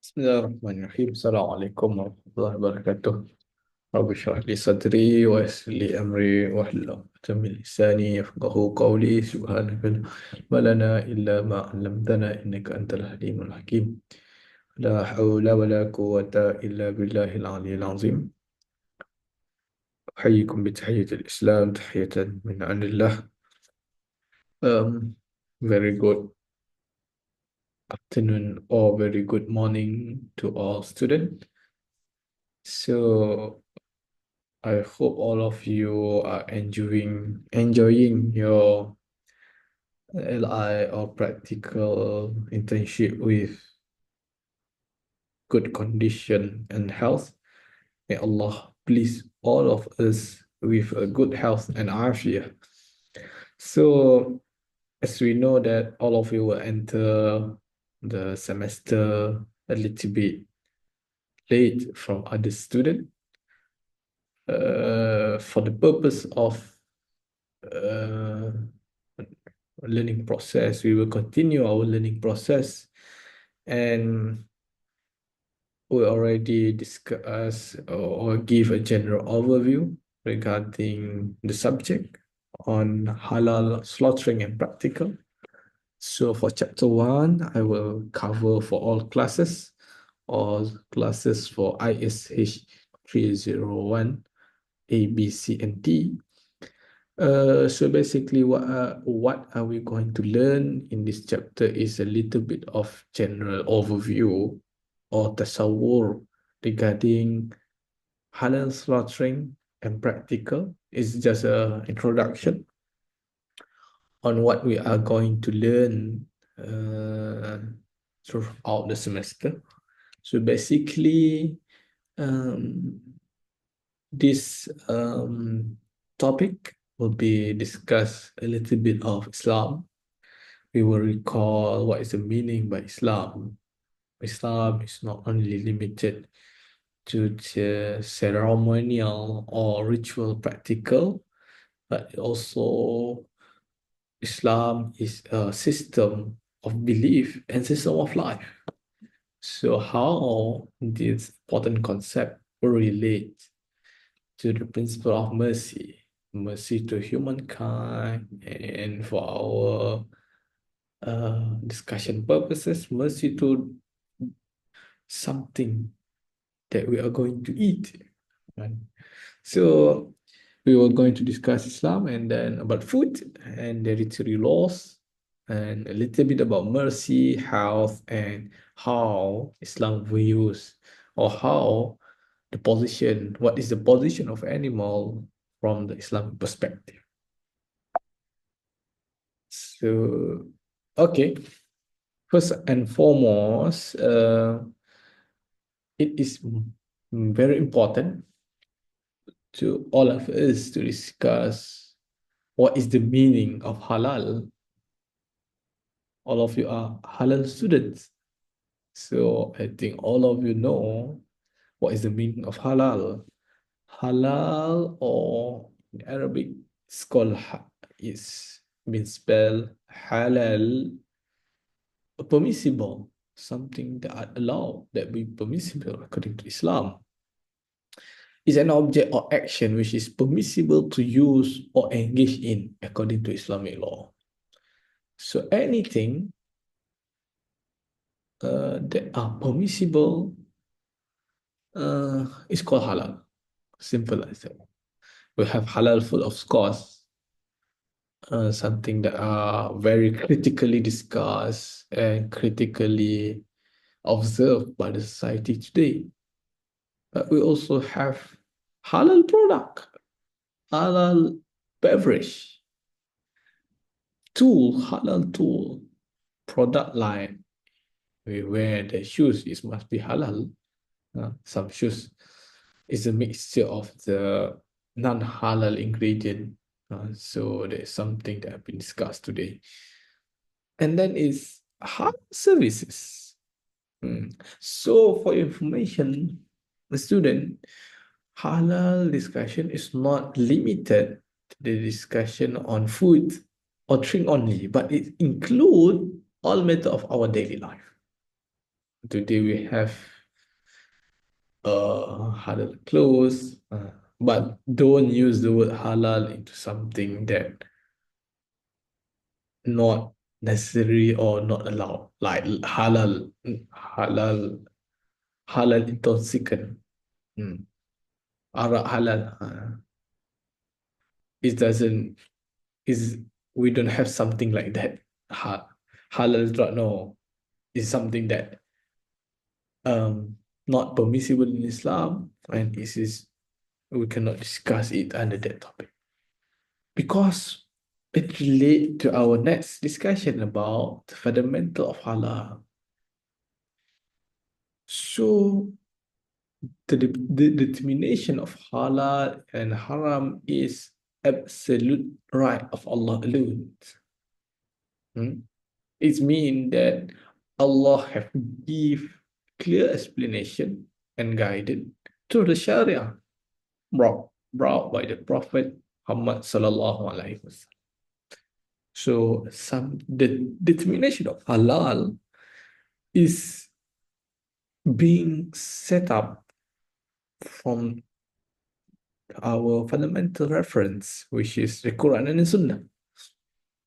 بسم الله الرحمن الرحيم. السلام عليكم ورحمة الله وبركاته. رب اشرح لي صدري ويسر لي أمري واحلل عقدة من لساني يفقهوا قولي. سبحانك لا علم لنا إلا ما علمتنا إنك أنت الحليم الحكيم. لا حول ولا قوة إلا بالله العلي العظيم. أحييكم بتحية الإسلام، تحية من عند الله. Very good afternoon or very good morning to all students. So I hope all of you are enjoying your LI or practical internship with good condition and health. May Allah please all of us with a good health and afiyah. So as we know that all of you will enter the semester a little bit late from other students, for the purpose of uh, learning process. We will continue our learning process, and we already discuss or give a general overview regarding the subject on halal slaughtering and practical. So for chapter 1, I will cover for all classes or classes for ISH301 A, B, C, and D. So basically, what are we going to learn in this chapter is a little bit of general overview or tasawwur regarding halal slaughtering and practical. It's just an introduction on what we are going to learn uh, throughout the semester. So basically, um, this topic will be discussed a little bit of Islam. We will recall what is the meaning by Islam. Islam is not only limited to the ceremonial or ritual practical, but also Islam is a system of belief and system of life. So how this important concept will relate to the principle of mercy, mercy to humankind, and for our discussion purposes, mercy to something that we are going to eat. Right? So we were going to discuss Islam and then about food and dietary laws and a little bit about mercy, health, and how Islam views or how what is the position of animal from the Islamic perspective. So, okay, first and foremost, it is very important to all of us to discuss what is the meaning of halal. All of you are halal students, so I think all of you know what is the meaning of halal. Halal, or in Arabic, it's called is means spelled halal, permissible, something that are allowed, that be permissible according to Islam. Is an object or action which is permissible to use or engage in according to Islamic law. So anything that are permissible is called halal. Simple as that. We have halal food, of course, something that are very critically discussed and critically observed by the society today. But we also have halal product, halal beverage, halal tool, product line. We wear the shoes, it must be halal. Some shoes is a mixture of the non-halal ingredient. So there's something that have been discussed today. And then is halal services. So for information, the student, halal discussion is not limited to the discussion on food or drink only, but it includes all matter of our daily life. today we have halal clothes, but don't use the word halal into something that not necessary or not allowed, like halal, halal intoxicant, arak halal. It doesn't is we don't have something like that. Halal drug, no, is something that um not permissible in Islam, and this is we cannot discuss it under that topic because it relates to our next discussion about the fundamental of halal. So the determination of halal and haram is absolute right of Allah alone. It means that Allah have give clear explanation and guidance through the Sharia brought by the Prophet Muhammad sallallahu alaihi wasallam. So the determination of halal is being set up from our fundamental reference, which is the Quran and the Sunnah.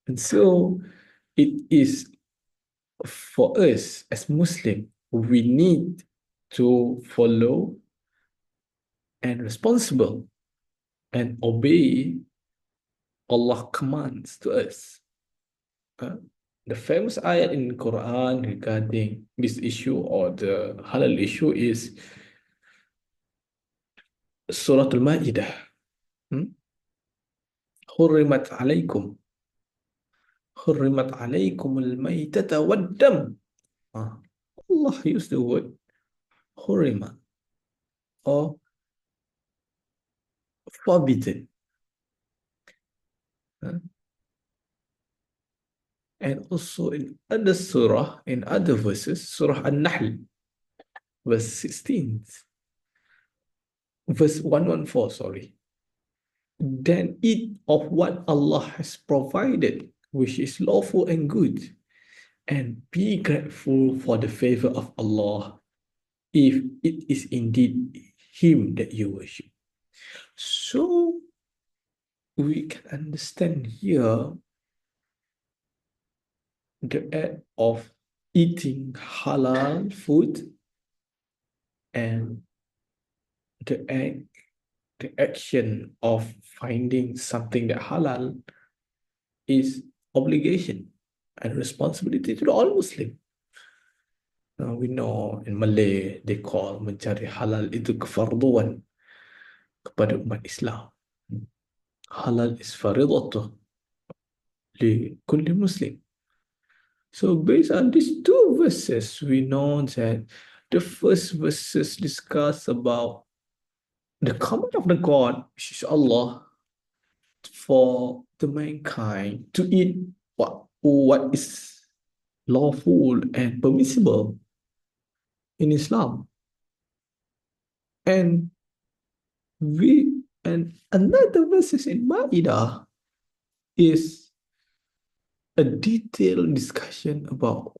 And so it is for us as Muslim, we need to follow and responsible and obey Allah commands to us. The famous ayat in the Quran regarding this issue or the halal issue is Surah Al-Ma'idah. حرمت عليكم حرمت عليكم الميتة والدم. Allah used the word حرمت or forbidden. And also in other surah, in other verses, Surah An-Nahl, verse 16, verse 114, sorry. Then eat of what Allah has provided, which is lawful and good, and be grateful for the favor of Allah, if it is indeed Him that you worship. So we can understand here the act of eating halal food and the action of finding something that halal is obligation and responsibility to all Muslim. Now we know in Malay they call mencari halal itu kefarduan kepada umat Islam. Halal is faridatuh li kulli Muslim. So based on these two verses, we know that the first verses discuss about the command of the God, which is Allah, for the mankind to eat what is lawful and permissible in Islam. And another verses in Ma'idah is a detailed discussion about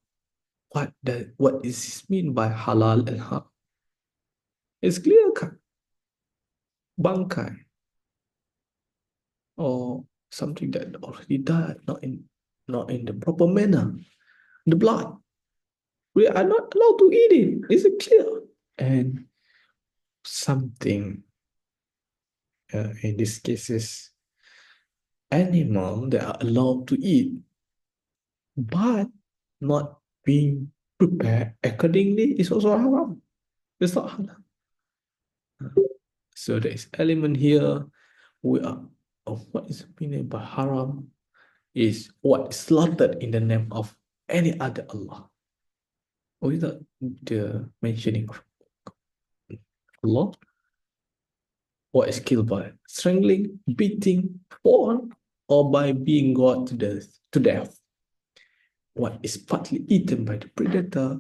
what is this mean by halal and haram. It's clear cut. Bangkai or something that already died, not in the proper manner. The blood. We are not allowed to eat it. Is it clear? And something in this cases animal that are allowed to eat but not being prepared accordingly is also haram. It's not halal. So there is element here. We are what is the meaning by haram is what is slaughtered in the name of any other Allah without the mentioning of Allah. What is killed by strangling, beating, torn, or by being gored to death. What is partly eaten by the predator,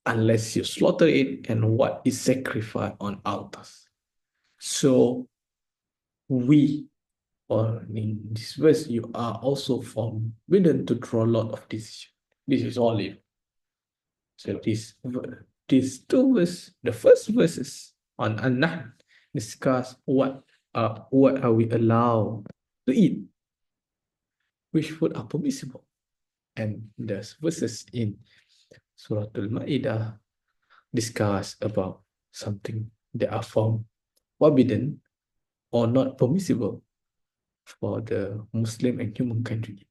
unless you slaughter it, and what is sacrificed on altars. So we, or in this verse, you are also forbidden to draw a lot of decisions. This is all it. So these two verses, the first verses on An-Nahl discuss what are we allowed to eat, which food are permissible. And the verses in Surah Al-Ma'idah discuss about something that are found forbidden or not permissible for the Muslim and humankind to eat.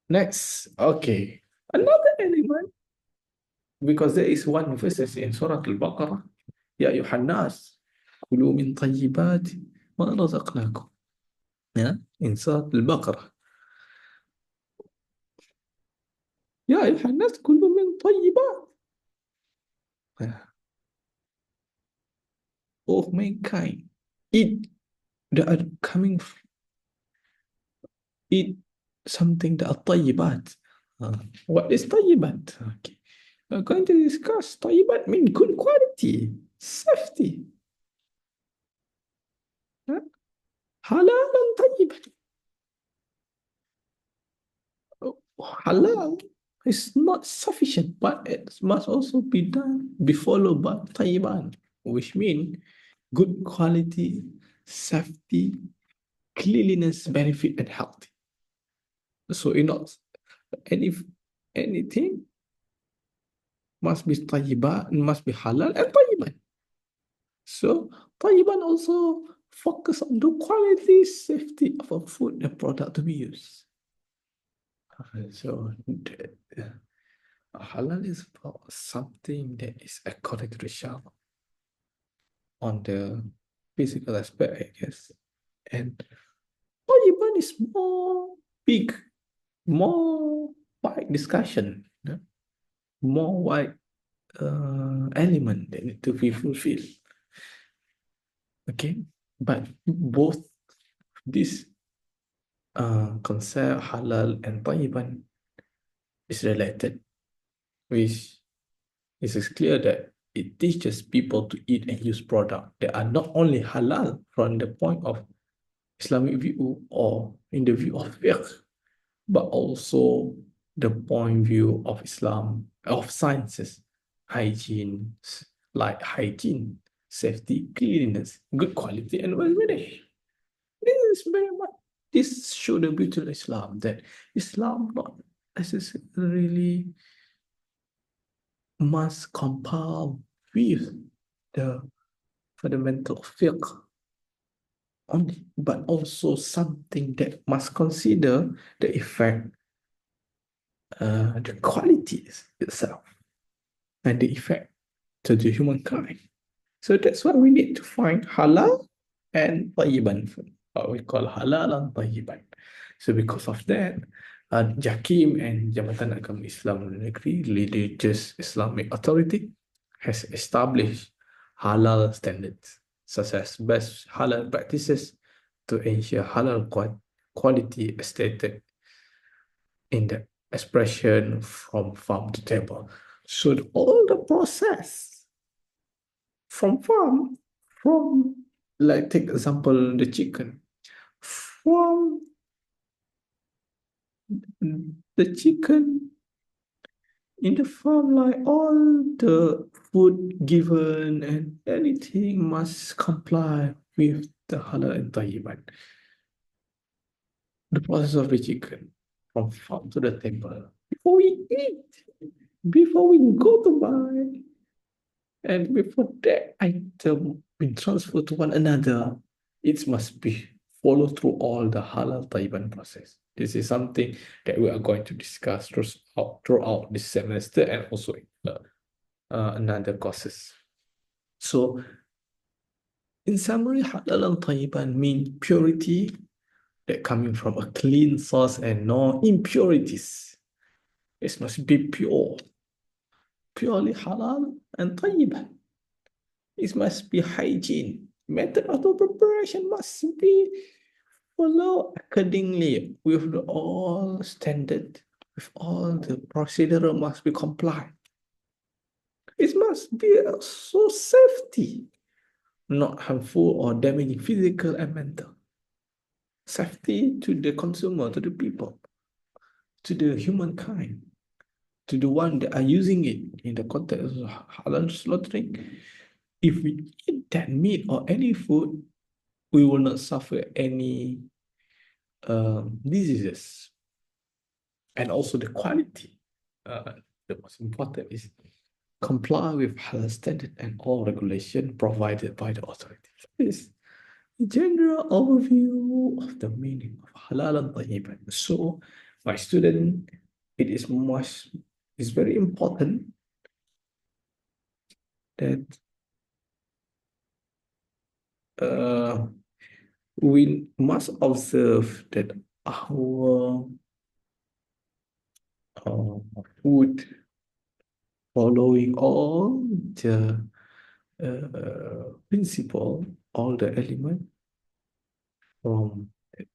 Next, okay, another element, because there is one verses in Surah Al-Baqarah, Ya ayuhan nas, kulu min tayyibati ma razaqnakum. Yeah, in Surah Al-Baqarah. Ya ayuhan nas, kulu min tayyibat. Of mankind, eat that are coming, eat something that are tayyibat. What is tayyibat? Okay. We're going to discuss tayyibat mean good quality, safety. Halal and tayyibat. Halal is not sufficient, but it must also be followed by tayyiban, which means good quality, safety, cleanliness, benefit, and health. So anything must be tayyiban, must be halal and tayyiban. So tayyiban also focus on the quality, safety of a food and product to be used. So halal is about something that is according to the Sharia on the physical aspect, I guess. And tayyiban is more big, more wide discussion, more wide element that need to be fulfilled. Okay, but both this concept halal and tayyiban is related, which is clear that it teaches people to eat and use products that are not only halal from the point of Islamic view or in the view of fiqh, but also the point view of Islam, of sciences, hygiene, like hygiene, safety, cleanliness, good quality, and well-being. This is very much, this shows the beauty of Islam, that Islam not necessarily must compile with the fundamental of fiqh only, but also something that must consider the effect, the qualities itself, and the effect to the humankind. So that's why we need to find halal and tayyiban food, what we call halal and tayyiban. So because of that, JAKIM and Jabatan Agama Islam Negeri, Religious Islamic Authority, has established halal standards, such as best halal practices to ensure halal quality aesthetic in the expression from farm to table. So all the process from farm, from, like take example the chicken, from the chicken in the farm, like all the food given and anything must comply with the halal and tayyiban. The process of the chicken from farm to the table, before we eat, before we go to buy, and before that item be transferred to one another, it must be followed through all the halal tayyiban process. This is something that we are going to discuss throughout this semester and also in another courses. So, in summary, halal and tayyiban mean purity that coming from a clean source and no impurities. It must be pure, purely halal and tayyiban. It must be hygiene. Method of preparation must be followed accordingly with all standard, with all the procedure must be complied. It must be also safety, not harmful or damaging physical and mental. Safety to the consumer, to the people, to the humankind, to the one that are using it in the context of halal slaughtering, if we eat that meat or any food, we will not suffer any diseases. And also the quality. The most important is comply with halal standard and all regulation provided by the authorities. This general overview of the meaning of halal and tayyiban. So, my student, it's very important that uh, we must observe that our food following all the principle, all the element from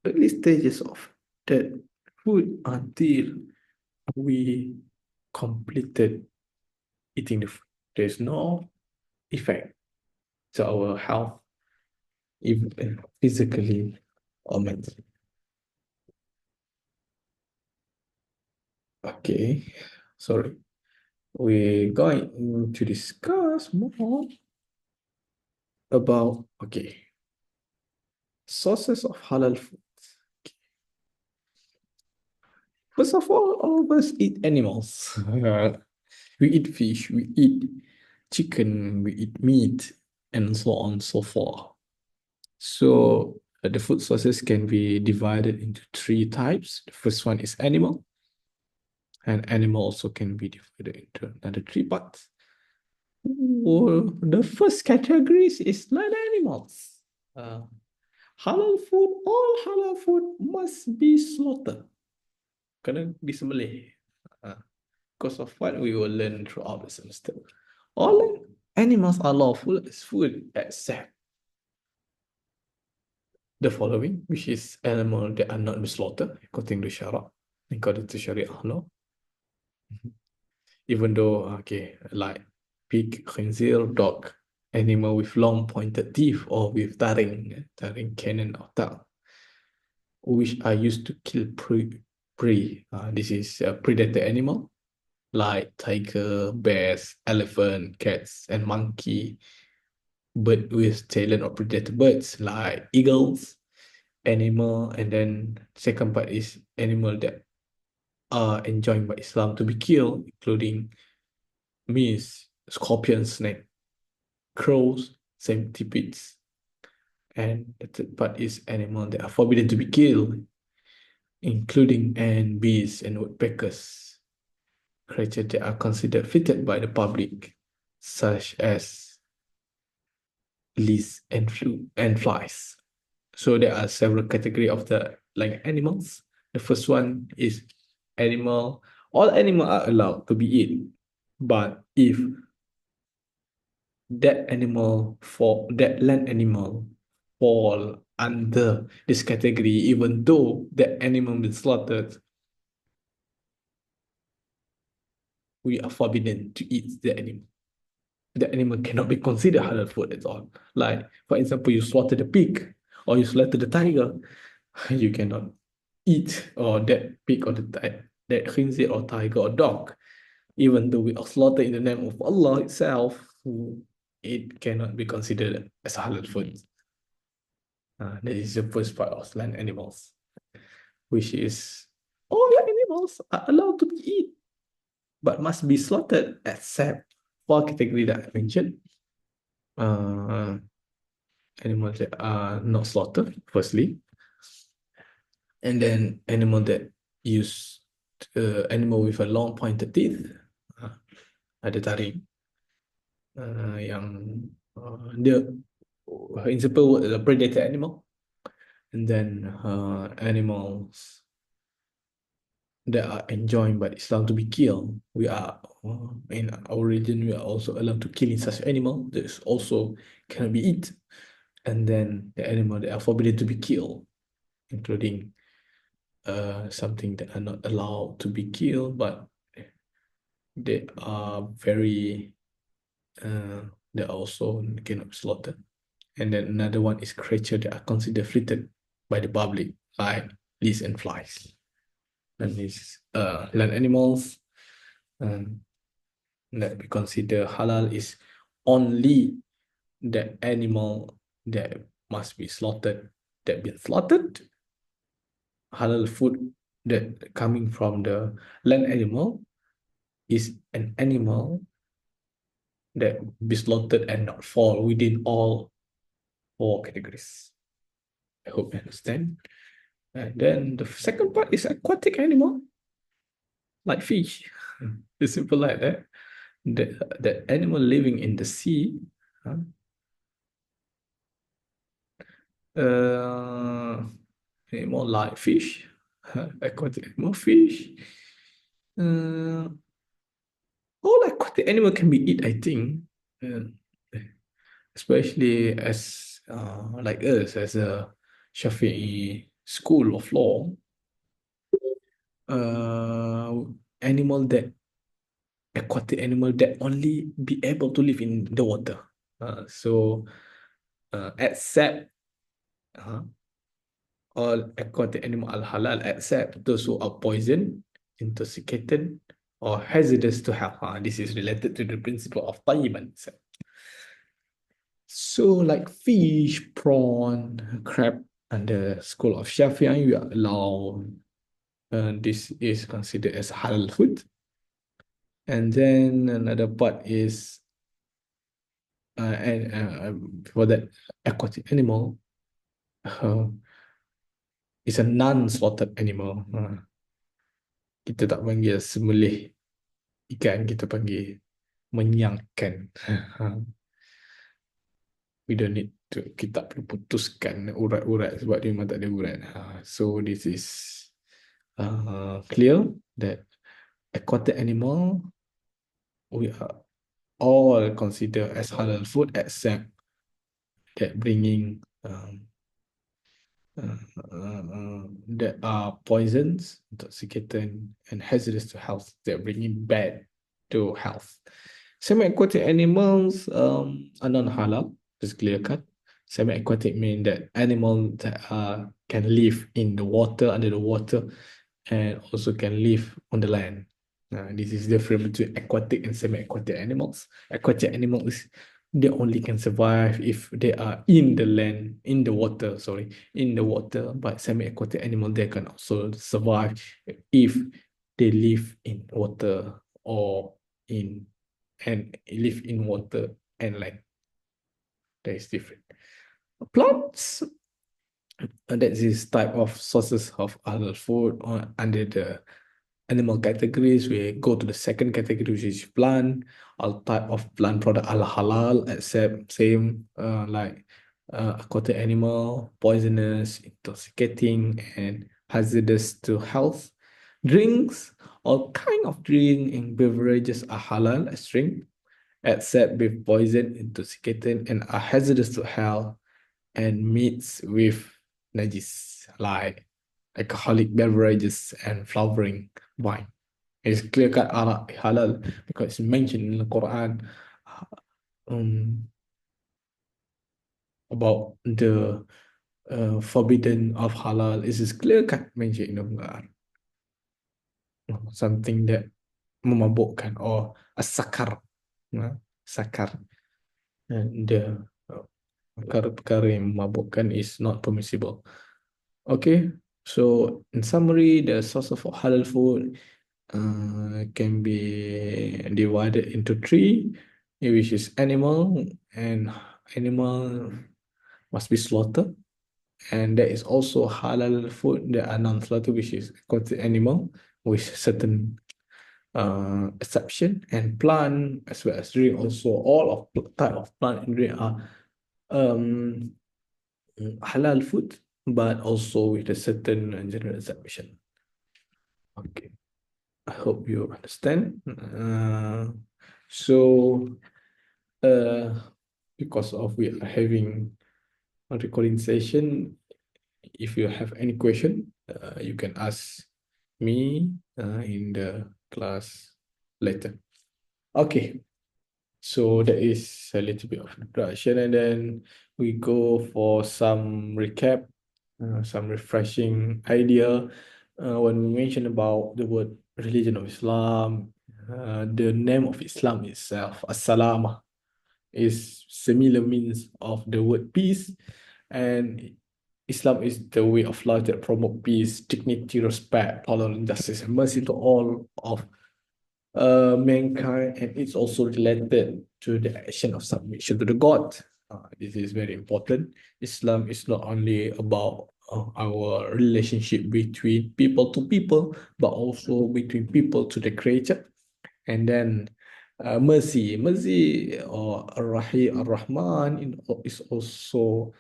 early stages of that food until we completed eating the food. There's no effect to our health, even physically or mentally. Okay, sorry. We're going to discuss more about, okay, sources of halal food. First of all of us eat animals. We eat fish, we eat chicken, we eat meat, and so on and so forth. So the food sources can be divided into three types. The first one is animal, and animal also can be divided into another three parts. Well, the first category is land animals. Halal food, all halal food must be slaughtered. Kena disembelih. Because of what we will learn throughout the semester. All animals are lawful as food except the following, which is animals that are not be slaughtered according to Sharia, according to Sharia law. Even though, okay, like pig, khinzir, dog, animal with long pointed teeth or with taring cannon or tongue, which are used to kill prey. This is a predator animal like tiger, bears, elephant, cats, and monkey. Bird with talent or predator birds like eagles, animal, and then second part is animal that are enjoined by Islam to be killed, including mice, scorpions, snake, crows, centipedes. And the third part is animal that are forbidden to be killed, including ant, bees, and woodpeckers. Creatures that are considered fitted by the public, such as fleas and flies. So there are several categories of the like animals. The first one is animal. All animals are allowed to be eaten, but if that land animal fall under this category, even though that animal been slaughtered, we are forbidden to eat the animal. The animal cannot be considered halal food at all. Like, for example, you slaughter the pig or you slaughter the tiger, you cannot eat or that pig or that khinzir or tiger or dog, even though we are slaughtered in the name of Allah itself, it cannot be considered as halal food. That is the first part of land animals, which is all animals are allowed to be eaten, but must be slaughtered except four categories that I mentioned. Animals that are not slaughtered, firstly, and then animal that use animal with a long pointed teeth, ada taring, yang dia in simple word, a predator animal, and then animals that are enjoined by Islam to be killed. We are in our region, we are also allowed to kill such animal that also cannot be eaten, and then the animal that are forbidden to be killed, including something that are not allowed to be killed, but they are very they also cannot be slaughtered. And then another one is creature that are considered fleeted by the public, like fleas and flies. And these land animals, and that we consider halal is only the animal that must be slaughtered, that been slaughtered. Halal food that coming from the land animal is an animal that be slaughtered and not fall within all four categories. I hope you understand. And then the second part is aquatic animal, like fish. It's simple like that. The animal living in the sea, huh? uh, more like fish, aquatic animal, fish. Uh, all aquatic animal can be eat, I think. Uh, Especially as like us as a Shafi'i school of law, uh, animal that aquatic animal that only be able to live in the water. Except uh, all aquatic animal al halal except those who are poisoned, intoxicated, or hazardous to health. This is related to the principle of tayyiban. So like fish, prawn, crab, under school of Shafi'i, you are allowed. This is considered as halal food. And then another part is for that aquatic animal uh, is a non-slaughtered animal. Kita tak panggil sembelih ikan, kita panggil menyangkan. We don't need to, kita perlu putuskan urat-urat sebab dia memang tak ada urat. So this is clear that aquatic animal we are all considered as halal food except that bringing that are poisons, intoxicating, and hazardous to health. They're bringing bad to health. Semi-aquatic animals are non-halal, it's clear cut. Semi-aquatic mean that animals that can live in the water, under the water, and also can live on the land. This is different between aquatic and semi-aquatic animals. Aquatic animals, they only can survive if they are in the land, in the water, sorry, in the water. But semi-aquatic animal, they can also survive if they live in water or in and live in water and land. That is different. Plants, that is type of sources of other food under the animal categories. We go to the second category, which is plant. All type of plant product are halal, except same like aquatic animal, poisonous, intoxicating, and hazardous to health. Drinks, all kind of drink and beverages are halal as drink, except with poison, intoxicating, and are hazardous to health, and meats with najis, like alcoholic beverages and flavoring wine. It's clear cut halal because it's mentioned in the Quran um, about the forbidden of halal. It is clear cut mentioned in the Quran. Something that memabukkan or a sakar. Sakar. And the perkara-perkara yang memabukkan is not permissible. Okay, so in summary, the source of halal food can be divided into three, which is animal, and animal must be slaughtered. And there is also halal food that are non-slaughtered, which is considered animal with certain exception, and plant as well as drink. Also, all of type of plant and drink are um, halal food, but also with a certain general exception. Okay. I hope you understand. So, uh, because of we are having a recording session, if you have any question, you can ask me in the class later. Okay, so that is a little bit of introduction, and then we go for some recap, some refreshing idea. When we mention about the word religion of Islam, the name of Islam itself, As-Salamah, is similar means of the word peace, and Islam is the way of life that promote peace, dignity, respect, tolerance, justice, and mercy to all of mankind, and it's also related to the action of submission to the God. This is very important. Islam is not only about our relationship between people to people, but also between people to the Creator. And then mercy or Ar-Rahim, Ar-Rahman is also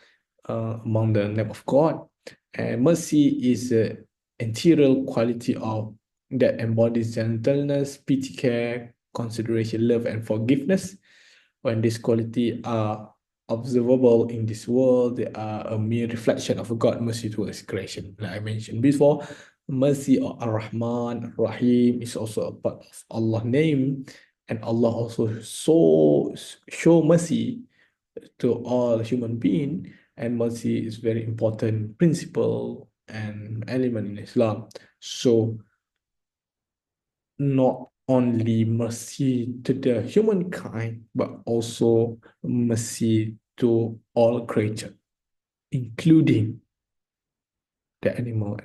among the name of God. And mercy is an interior quality of that embodies gentleness, pity, care, consideration, love, and forgiveness. When these qualities are observable in this world, they are a mere reflection of God's mercy towards creation. Like I mentioned before, mercy or Ar-Rahman, Ar-Rahim is also a part of Allah's name, and Allah also show mercy to all human beings, and mercy is very important principle and element in Islam. So not only mercy to the humankind, but also mercy to all creatures, including the animal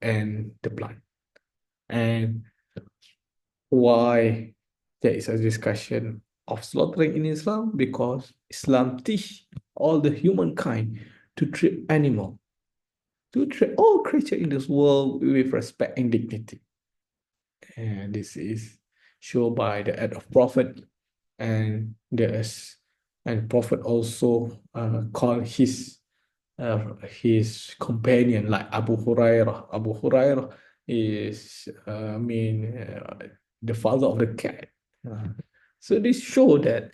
and the plant. And why there is a discussion of slaughtering in Islam? Because Islam teach all the humankind to treat animal, to treat all creatures in this world with respect and dignity. And this is shown by the act of Prophet, and there's and Prophet also called his companion like Abu Hurairah. Abu Hurairah is the father of the cat. So this show that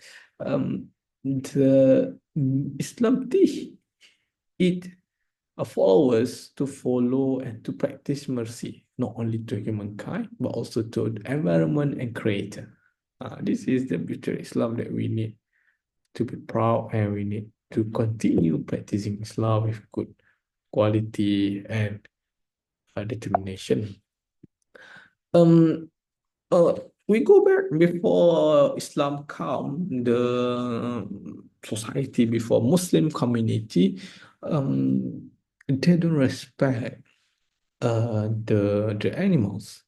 the Islam teach it followers to follow and to practice mercy, not only to humankind, but also to the environment and creator. This is the beauty of Islam that we need to be proud, and we need to continue practicing Islam with good quality and determination. We go back before Islam come, the society before Muslim community, they don't respect the animals.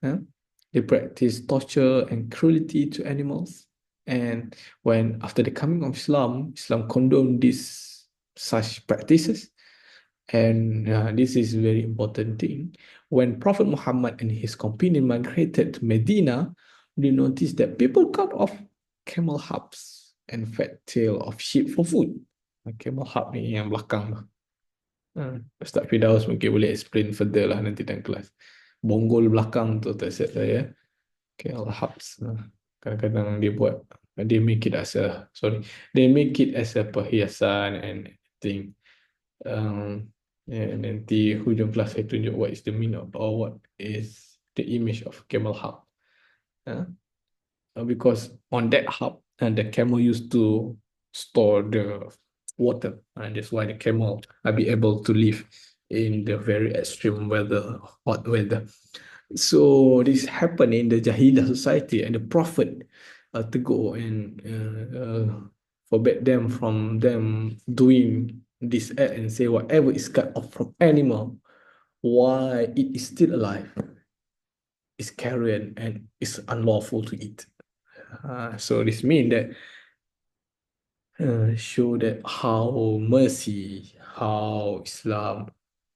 They practice torture and cruelty to animals. And when after the coming of Islam, Islam condoned these such practices. And this is very important thing. When Prophet Muhammad and his companion migrated to Medina, they noticed that people cut off camel humps and fat tail of sheep for food. Camel hump ni yang belakang tu. Ustaz Firdaus mungkin boleh explain further lah nanti dalam kelas. Bonggol belakang tu tak set saya. Camel humps. Kadang-kadang dia buat, they make it as a, they make it as a perhiasan and thing. Nanti hujung kelas saya tunjuk what is the meaning or what is the image of camel hump. Because on that hump, the camel used to store the water, and that's why the camel will be able to live in the very extreme weather, hot weather. So this happened in the Jahiliyyah society, and the Prophet to go and forbid them from them doing this act and say whatever is cut off from animal, why it is still alive, is carrion and is unlawful to eat. So this means that show that how mercy, how Islam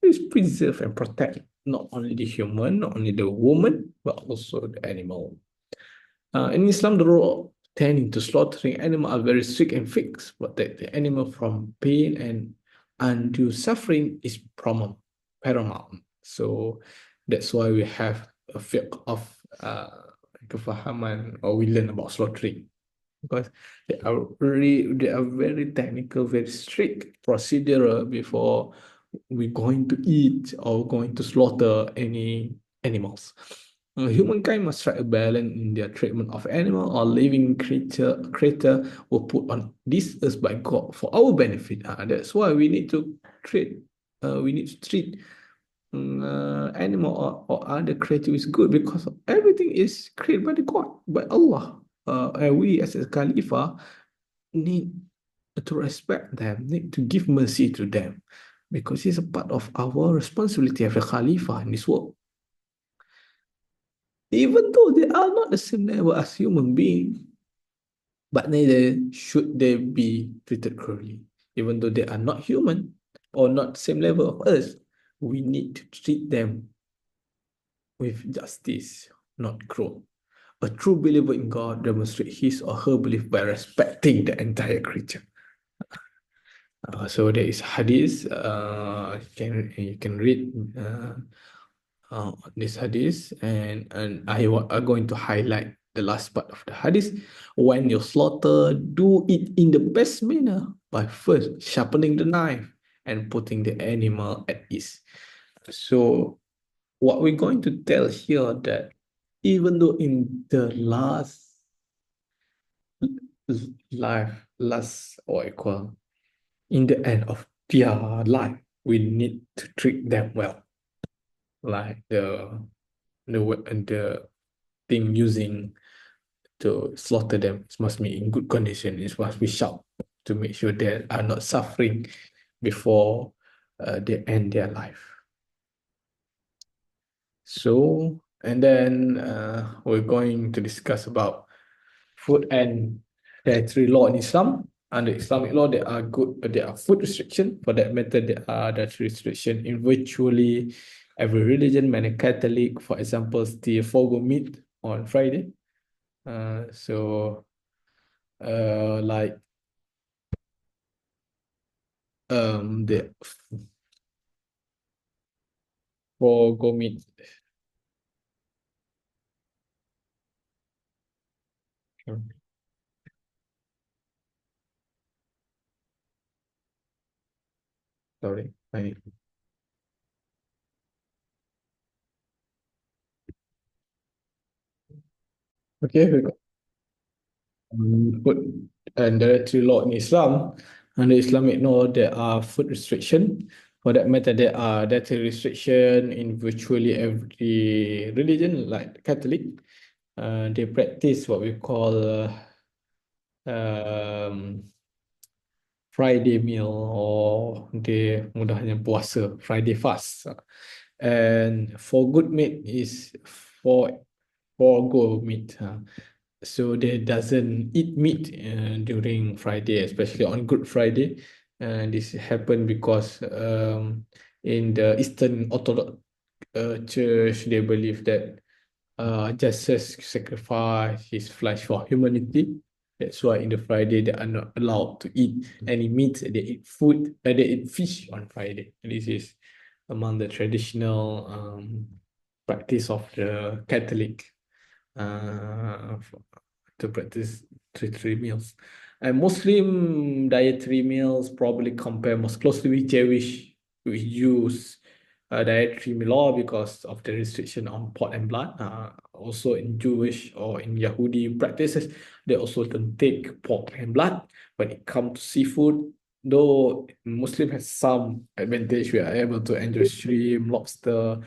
is preserve and protect not only the human, not only the woman, but also the animal. In Islam, the rule tending to slaughtering animal are very strict and fixed, but the animal from pain and undue suffering is paramount. So that's why we have a fiqh of kefahaman, or we learn about slaughtering, because they are very technical, very strict procedure before we're going to eat or going to slaughter any animals. Humankind must strike a balance in their treatment of animal or living creature were put on this earth by God for our benefit. That's why we need to treat animal or other creature is good because everything is created by the God, by Allah. And we as a Khalifa need to respect them, need to give mercy to them because it's a part of our responsibility as a Khalifa in this world. Even though they are not the same level as human beings, but neither should they be treated cruelly. Even though they are not human or not same level of us, we need to treat them with justice, not cruel. A true believer in God demonstrates his or her belief by respecting the entire creature. So there is hadith. You can read this hadith, and I'm going to highlight the last part of the hadith. When you slaughter, do it in the best manner by first sharpening the knife and putting the animal at ease. So what we're going to tell here that even though in the last or equal in the end of their life, we need to treat them well, like the thing using to slaughter them, it must be in good condition. It must be sharp to make sure they are not suffering before they end their life. So, and then we're going to discuss about food and dietary law in Islam. Under Islamic law, there are food restriction. For that matter, there are dietary restriction in virtually every religion. Many Catholic, for example, still forgo meat on Friday. Like the forgo meat. Sorry, okay. Food and dietary law in Islam. Under Islamic law, there are food restriction. For that matter, there are dietary restriction in virtually every religion, like Catholic. They practice what we call um, Friday meal, or dia mudahnya puasa, Friday fast. And for good meat is for go meat. So they doesn't eat meat during Friday, especially on Good Friday. And this happened because in the Eastern Orthodox Church, they believe that Jesus sacrificed his flesh for humanity. That's why in the Friday they are not allowed to eat any meat. They eat food. They eat fish on Friday. This is among the traditional practice of the Catholic uh, to practice three meals. And Muslim dietary meals probably compare most closely with Jewish, which use dietary law because of the restriction on pork and blood. Also in Jewish or in Yahudi practices, they also don't take pork and blood. When it comes to seafood, though Muslim has some advantage, we are able to enjoy shrimp, lobster,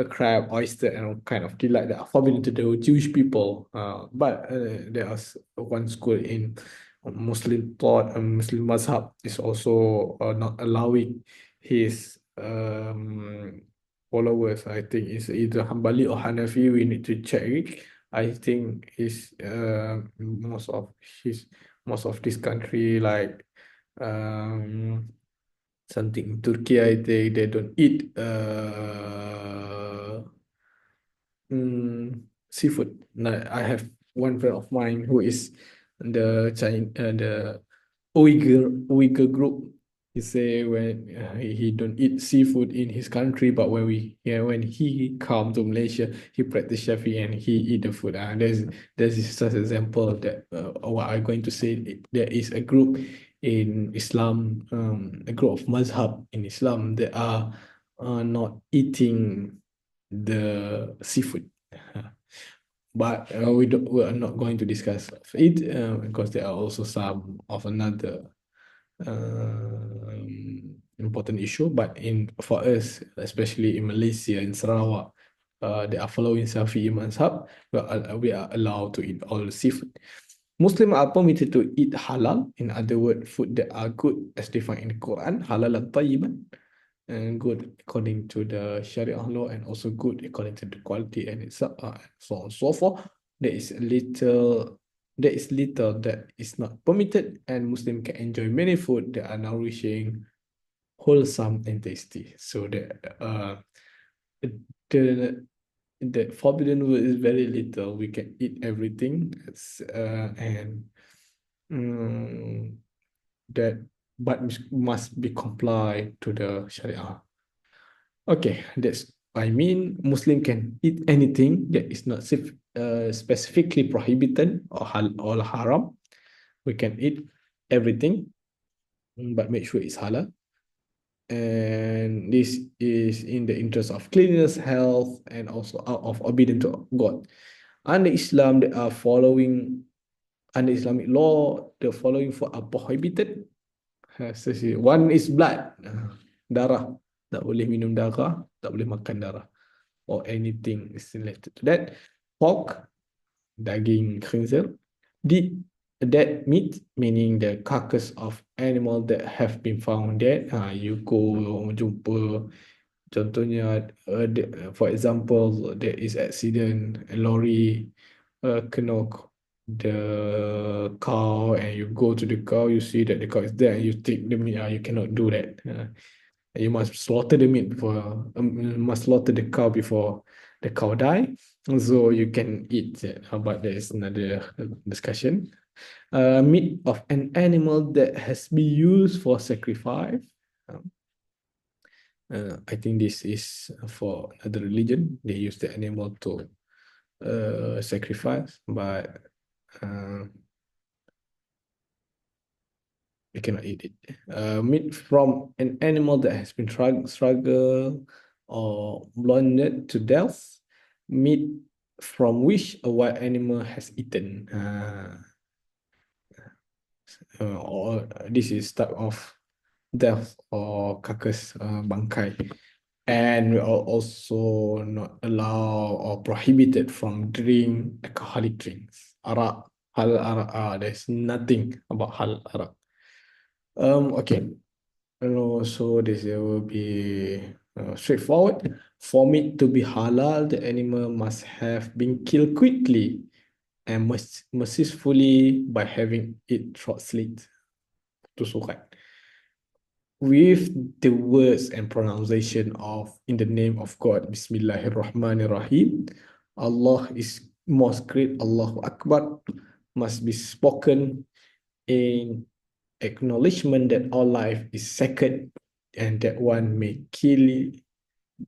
crab, oyster, and all kind of delight that are forbidden to the Jewish people. But there is one school in Muslim thought, Muslim Mazhab is also not allowing his followers. I think it's either Hanbali or Hanafi. We need to check it. I think is most of this country like um something in Turkey. I think they don't eat seafood. Like I have one friend of mine who is the Uyghur group. He say when he don't eat seafood in his country, but when he come to Malaysia, he practice Shafi and he eat the food. There's such example that what I'm going to say. There is a group in Islam, a group of mazhab in Islam that are not eating the seafood. But we are not going to discuss it because there are also some of another important issue. But for us, especially in Malaysia, in Sarawak, they are following Shafi'i mazhab. We are allowed to eat all the seafood. Muslims are permitted to eat halal, in other words, food that are good as defined in the Quran, halal and tayyiban, and good according to the Sharia law, and also good according to the quality and its so on and so forth. There is little that is not permitted, and Muslim can enjoy many food that are nourishing, wholesome, and tasty. So the the forbidden word is very little. We can eat everything. And mm, that but must be complied to the Sharia. Okay, that's I mean Muslim can eat anything that is not specifically prohibited or haram. We can eat everything, but make sure it's halal. And this is in the interest of cleanliness, health, and also out of obedience to God. Under Islam, they are following under Islamic law, the following four are prohibited. One is blood, darah. Tak boleh minum darah, tak boleh makan darah, or anything is related to that. Pork, daging khinzir. Dead meat, meaning the carcass of animal that have been found dead. You go jumpa, contohnya, for example, there is accident, a lorry kena the cow, and you go to the cow, you see that the cow is dead, and you take the meat. You cannot do that. You must slaughter the meat before, must slaughter the cow before the cow die, so you can eat it. But there is another discussion. Meat of an animal that has been used for sacrifice. I think this is for another religion. They use the animal to sacrifice, but you cannot eat it. Meat from an animal that has been struggled or blinded to death. Meat from which a wild animal has eaten. Or this is type of death or carcass, bangkai. And we are also not allowed or prohibited from drink alcoholic drinks. Arak, halal arak. There's nothing about halal arak. Okay. So this will be straightforward. For meat to be halal, the animal must have been killed quickly and mercifully by having it throat slit. Tusukan. With the words and pronunciation of in the name of God, Bismillahirrahmanirrahim. Allah is most great, Allahu Akbar, must be spoken in acknowledgement that all life is sacred, and that one may kill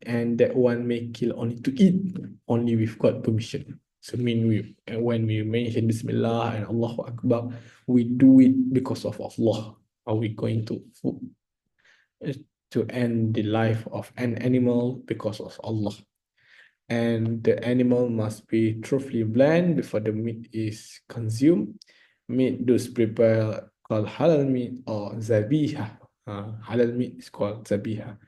only to eat, only with God permission. So when we mention Bismillah and Allahu Akbar, we do it because of Allah. Are we going to end the life of an animal because of Allah? And the animal must be truthfully bland before the meat is consumed. Meat those prepared called halal meat or zabiha. Halal meat is called zabiha.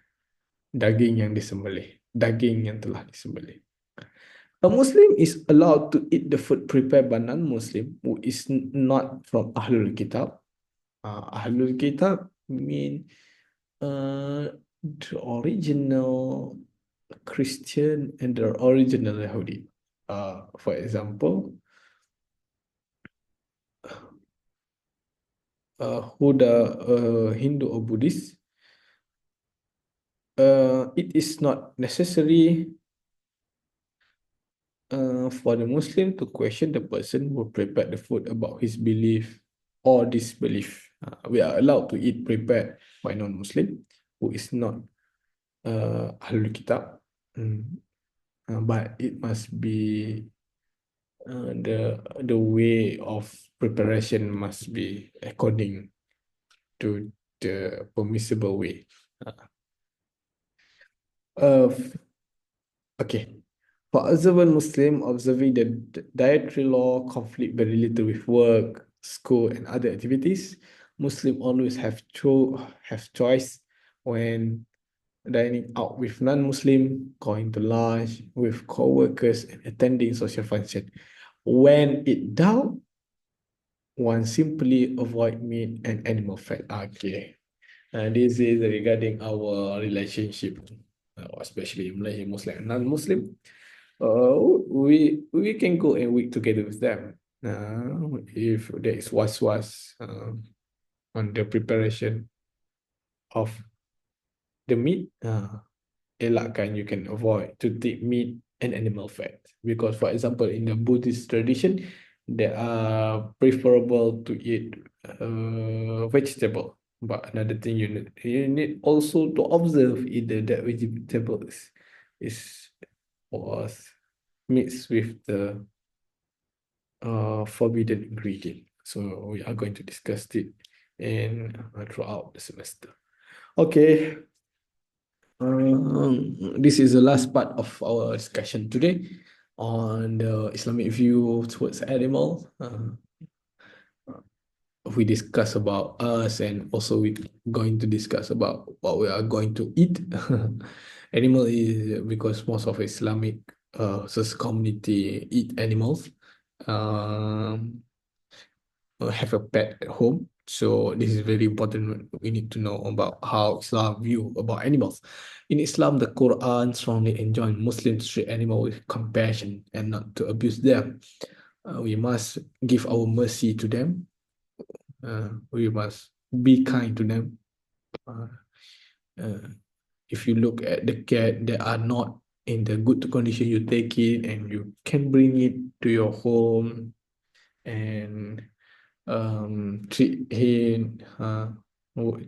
Daging yang disembelih. Daging yang telah disembelih. A Muslim is allowed to eat the food prepared by non-Muslim who is not from Ahlul Kitab. Ahlul Kitab mean the original Christian and the original Yahudi. For example, who the Hindu or Buddhist, it is not necessary for the Muslim to question the person who prepared the food about his belief or disbelief. We are allowed to eat prepared by non-Muslim who is not Ahlul Kitab, but it must be the way of preparation must be according to the permissible way. Okay. For observant Muslim, observing the dietary law conflict very little with work, school, and other activities. Muslim always have choice when dining out with non-Muslim, going to lunch with co-workers, and attending social function. When in doubt, one simply avoid meat and animal fat. Okay. This is regarding our relationship, especially Malaysian Muslim and non-Muslim. We can go and work together with them. If there is was on the preparation of the meat, elakkan you can avoid to take meat and animal fat, because for example in the Buddhist tradition they are preferable to eat vegetable, but another thing you need also to observe either that vegetable is was mixed with the forbidden ingredient. So we are going to discuss it in throughout the semester. Okay. This is the last part of our discussion today on the Islamic view towards animals. We discuss about us, and also we going to discuss about what we are going to eat. Animal is because most of Islamic social community eat animals. Um, have a pet at home. So this is very important. We need to know about how Islam view about animals. In Islam, the Quran strongly enjoins Muslims to treat animals with compassion and not to abuse them. We must give our mercy to them. We must be kind to them. Uh, uh, if you look at the cat that are not in the good condition, you take it and you can bring it to your home and treat him,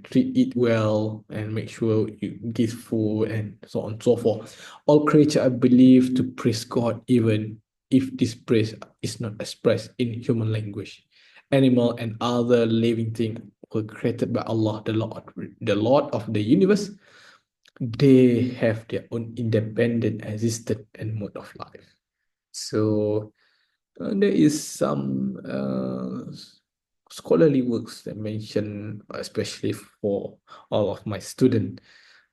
treat it well, and make sure you give food and so on and so forth. All creatures are believed to praise God, even if this praise is not expressed in human language. Animal and other living things were created by Allah, the Lord of the universe. They have their own independent existence and mode of life. So there is some scholarly works that mention, especially for all of my students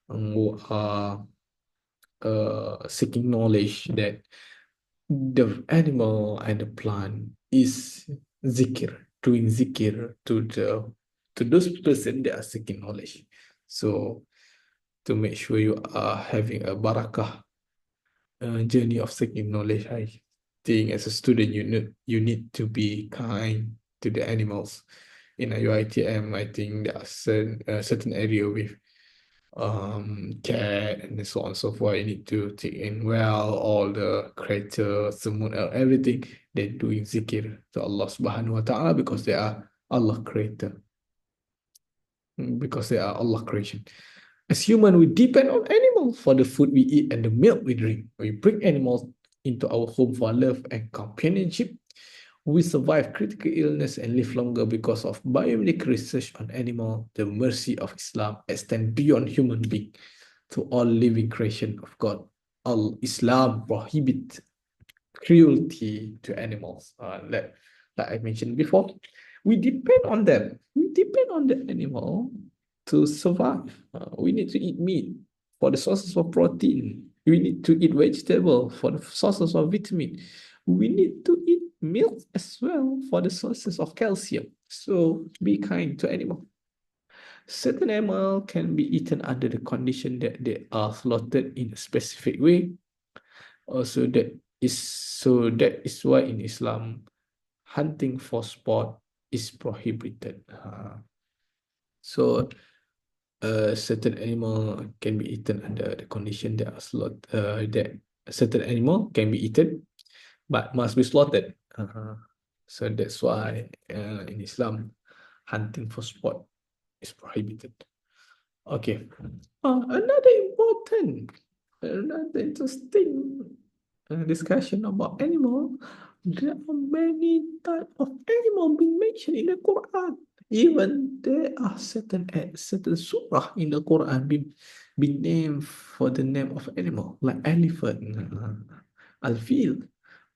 who are seeking knowledge, that the animal and the plant is zikir, doing zikir to those person that are seeking knowledge. So to make sure you are having a barakah journey of seeking knowledge, I think as a student you need to be kind to the animals. In UiTM, I think there are certain area with cat and so on and so forth. You need to take in well all the creatures, the moon, everything. They're doing zikir to Allah Subhanahu wa Ta'ala because they are Allah creator, because they are Allah creation. As human, we depend on animals for the food we eat and the milk we drink. We bring animals into our home for love and companionship. We survive critical illness and live longer because of biomedical research on animals. The mercy of Islam extends beyond human being to all living creation of God. Islam prohibits cruelty to animals. Like I mentioned before, we depend on them. We depend on the animal to survive. We need to eat meat for the sources of protein. We need to eat vegetable for the sources of vitamin. We need to eat milk as well for the sources of calcium. So be kind to animal. Certain animal can be eaten under the condition that they are slaughtered in a specific way. Also, that is why in Islam, hunting for sport is prohibited. So certain animal can be eaten under the condition that are that a certain animal can be eaten, but must be slaughtered. So that's why in Islam, hunting for sport is prohibited. Okay. Another interesting discussion about animal. There are many types of animal being mentioned in the Quran. Even there are certain surah in the Quran being named for the name of animal, like elephant, al-fil,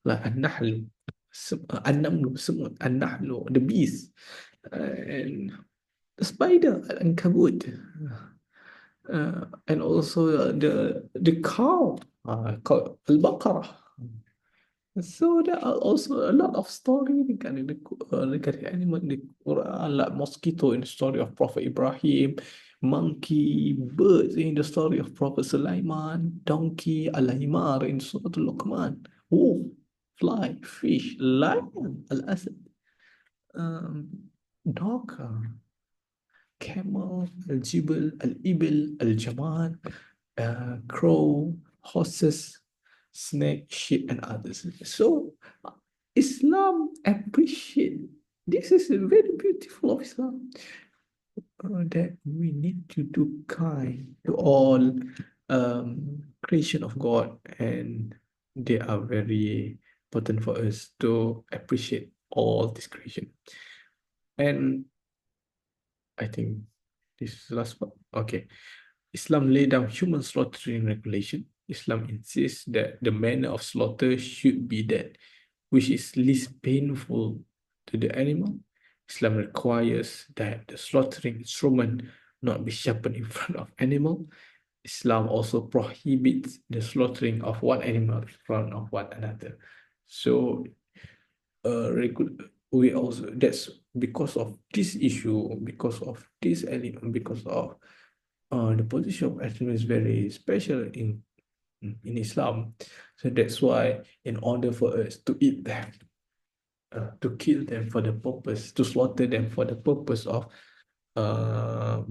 like an-nahl, an-naml, an-nahl, the beast, and the spider, al-ankabut. And also the cow called Al-Baqarah. So there are also a lot of story regarding animal in the Quran, like mosquito in the story of Prophet Ibrahim, monkey, birds in the story of Prophet Sulaiman, donkey, al-himar in Surah Al-Luqman, wolf, fly, fish, lion, al-asad, um, dog, camel, al-jibal, al-ibil, al-jamal, crow, horses, snake, sheep, and others. So Islam appreciate this is very beautiful of Islam that we need to do kind to all creation of God, and they are very important for us to appreciate all this creation. And I think this is the last part. Okay. Islam lay down human slaughtering regulation. Islam insists that the manner of slaughter should be that which is least painful to the animal. Islam requires that the slaughtering instrument not be sharpened in front of animal. Islam also prohibits the slaughtering of one animal in front of one another. So we also that's because of this issue, because of this element, because of the position of animal is very special in Islam. So that's why in order for us to eat them, to kill them for the purpose, to slaughter them for the purpose of uh,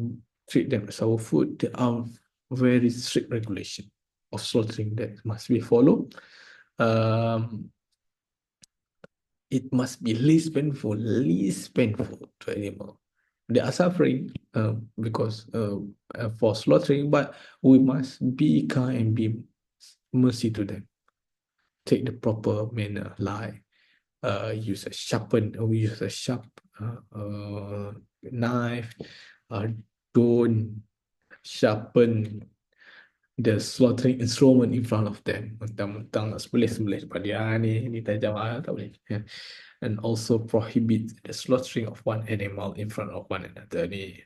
treat them as our food, there are very strict regulation of slaughtering that must be followed. Um, it must be least painful to animal. They are suffering because for slaughtering, but we must be kind and be mercy to them. Take the proper manner, like we use a sharp knife, uh, don't sharpen the slaughtering instrument in front of them. Mentang-mentang nak sembelih pada dia ni tajam tak boleh. Yeah. And also prohibit the slaughtering of one animal in front of one another ni.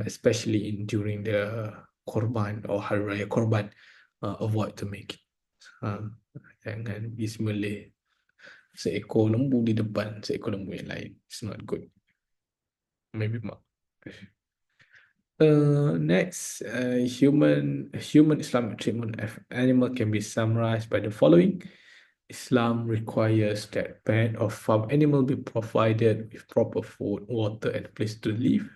Especially during the korban or hari raya korban, avoid to make it. Jangan disembelih seekor lembu di depan seekor lembu yang lain. It's not good. Maybe not. Next, human Islamic treatment of animal can be summarized by the following. Islam requires that pet or farm animal be provided with proper food, water, and place to live.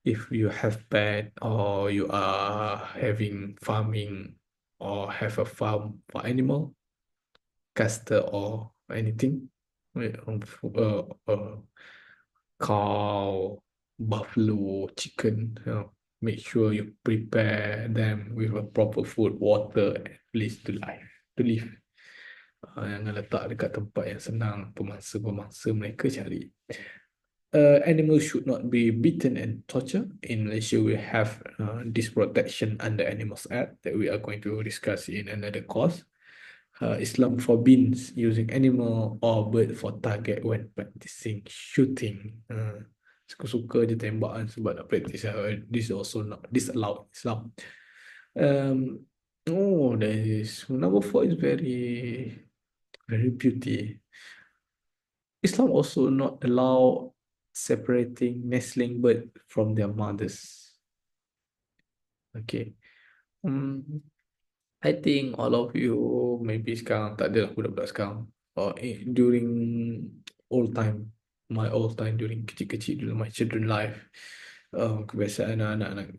If you have pet or you are having farming or have a farm for animal, caster or anything, cow, buffalo, chicken, make sure you prepare them with a proper food, water, and place to live. Jangan letak dekat tempat yang senang pemangsa-pemangsa mereka cari. Animals should not be beaten and tortured. In Malaysia, we have this protection under Animals Act that we are going to discuss in another course. Islam forbids using animal or bird for target when practicing shooting. Suka-suka je tembak kan sebab nak practice. This is also not disallowed in Islam. There is number 4 is very, very beauty. Islam also not allow separating nestling bird from their mothers. Okay. I think all of you maybe sekarang tak ada budak-budak sekarang. Or during old time, my old time during kecil-kecil dulu, my children life, kebiasaan anak-anak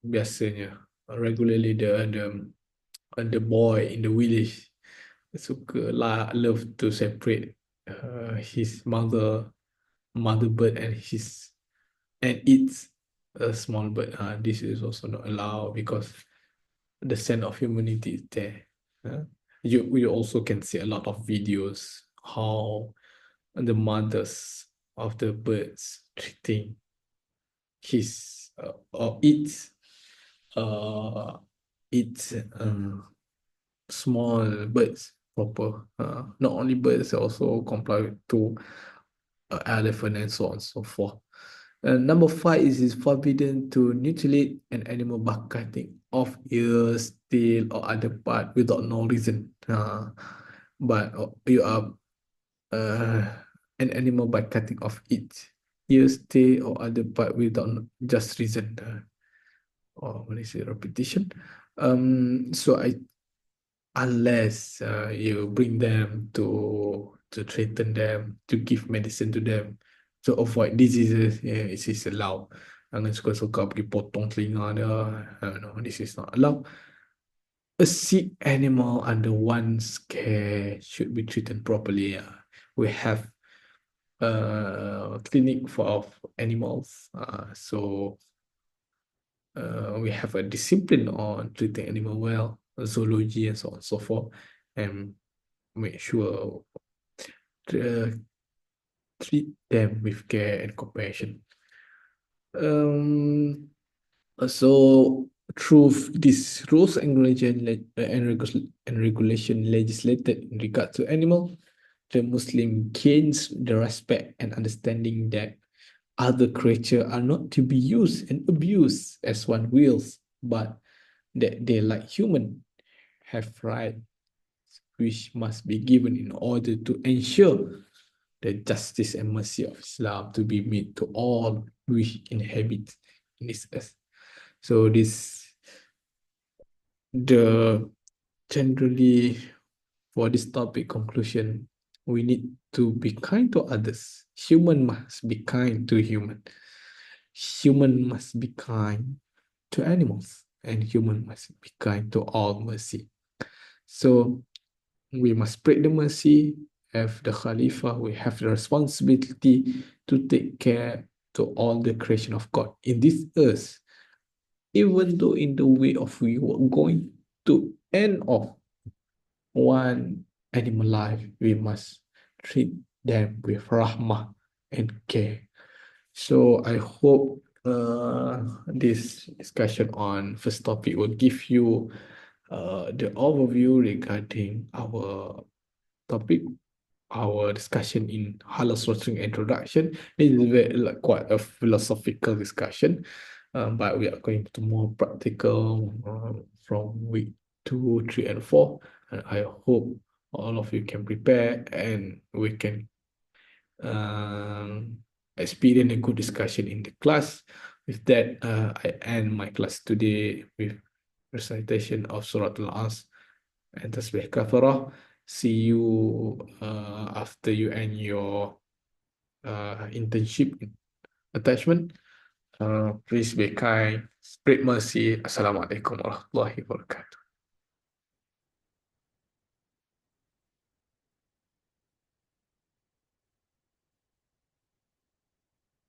biasanya regularly the boy in the village suka love to separate his mother bird and eats a small bird. This is also not allowed because the sense of humanity is there. You also can see a lot of videos how the mothers of the birds treating his or its small birds proper. Not only birds, also comply to elephant and so on and so forth. Number five is forbidden to mutilate an animal by cutting off ears, tail, or other part without no reason. But you are uh, an animal by cutting off its ears, tail, or other part without just reason. Or what is it? Repetition. So I unless you bring them to threaten them, to give medicine to them, to avoid diseases, yeah, it is allowed. Jangan suka-suka pergi potong telinga dia. No, this is not allowed. A sick animal under one's care should be treated properly. We have a clinic for of animals, so we have a discipline on treating animal well, zoology and so on and so forth, and make sure uh, treat them with care and compassion. Um, so through these rules and regulation legislated in regard to animal, the Muslim gains the respect and understanding that other creatures are not to be used and abused as one wills, but that they, like human, have rights which must be given in order to ensure the justice and mercy of Islam to be made to all which inhabit in this earth. So this the generally for this topic conclusion, we need to be kind to others. Human must be kind to human. Human must be kind to animals, and human must be kind to all mercy. So we must spread the mercy. Have the Khalifa, we have the responsibility to take care to all the creation of God in this earth, even though in the way of we were going to end of one animal life, we must treat them with rahmah and care. So I hope this discussion on first topic will give you the overview regarding our topic, our discussion in halal slaughtering introduction. This is very, like, quite a philosophical discussion, but we are going to more practical from week 2, 3, and 4. And I hope all of you can prepare and we can um, experience a good discussion in the class. With that, I end my class today with recitation of Surah Al-As and Tasbih Kafarah. See you after you end your internship attachment. Please be kind, spread mercy. Assalamualaikum warahmatullahi wabarakatuh.